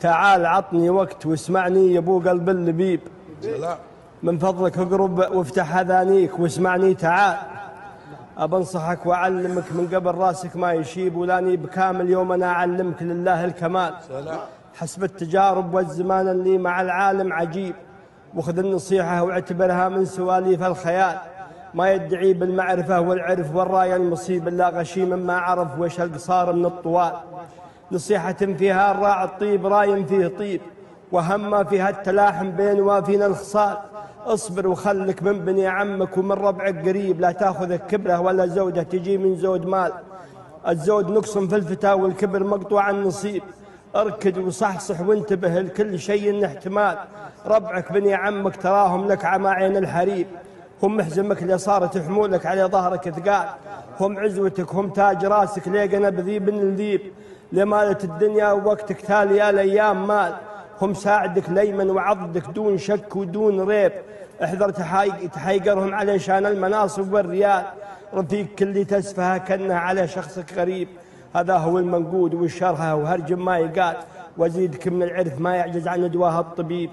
تعال عطني وقت واسمعني يا ابو قلب اللبيب. من فضلك اقرب وافتح اذانيك واسمعني تعال. أبنصحك وأعلمك من قبل راسك ما يشيب، ولاني بكامل يوم أنا أعلمك لله الكمال. حسب التجارب والزمان اللي مع العالم عجيب، وخذ النصيحة واعتبرها من سواليف الخيال. ما يدعي بالمعرفة والعرف والراية المصيب إلا غشيم ما عرف وش القصار من الطوال. نصيحة فيها الراعي الطيب راي فيه طيب، وهم ما فيها التلاحم بين وافينا الخصال. اصبر وخلك من بني عمك ومن ربعك قريب، لا تاخذك كبره ولا زوده تجي من زود مال. الزود نقص في الفتى والكبر مقطوع النصيب. اركد وصحصح وانتبه لكل شيء احتمال. ربعك بني عمك تراهم لك عمى عين الحريب، هم محزمك اللي صارت حمولك على ظهرك ثقال. هم عزوتك هم تاج راسك ليقنا بذيب الذيب، لمالة الدنيا ووقتك تالي الايام مال. هم ساعدك ليمن وعضدك دون شك ودون ريب، احذر تحيقرهم على شان المناصب والريال. رفيق اللي تسفها كأنه على شخصك غريب، هذا هو المنقود والشرها وهرجم ما يقال. وزيدك من العرف ما يعجز عن ندواه الطبيب.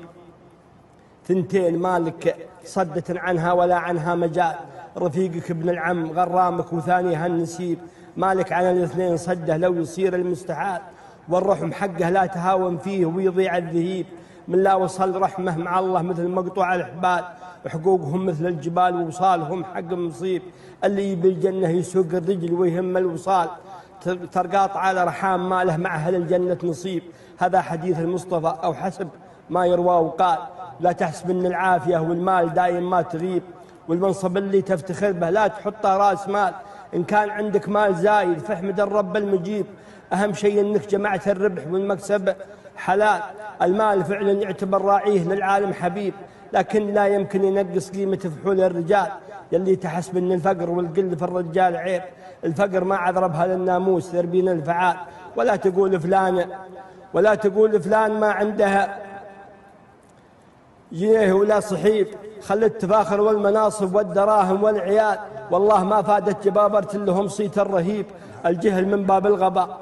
ثنتين مالك صدة عنها ولا عنها مجال، رفيقك ابن العم غرامك وثانيها النسيب. مالك على الاثنين صده لو يصير المستحال، والرحم حقه لا تهاون فيه ويضيع الذهيب. من لا وصل رحمه مع الله مثل مقطوع الحبال، وحقوقهم مثل الجبال ووصالهم حق مصيب. اللي بالجنة يسوق الرجل ويهم الوصال، ترقاط على رحام ما له مع أهل الجنة نصيب. هذا حديث المصطفى أو حسب ما يروى وقال. لا تحسب أن العافية والمال دائم ما تغيب، والمنصب اللي تفتخر به لا تحطه راس مال. إن كان عندك مال زايد فاحمد الرب المجيب، أهم شيء أنك جمعت الربح والمكسب حلال. المال فعلا يعتبر راعيه للعالم حبيب، لكن لا يمكن ينقص قيمة فحول الرجال. يلي تحسب أن الفقر والقل في الرجال عيب، الفقر ما عذربها للناموس ذربين الفعال. ولا تقول فلان ما عندها جنيه ولا صحيب، خل التفاخر والمناصب والدراهم والعيال. والله ما فادت جبابرة لهم صيت الرهيب. الجهل من باب الغباء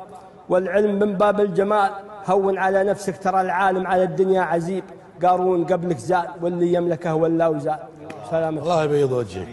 والعلم من باب الجمال. هون على نفسك ترى العالم على الدنيا عزيب، قارون قبلك زال واللي يملكه ولا وزال. سلامة. الله يبيض وجهك.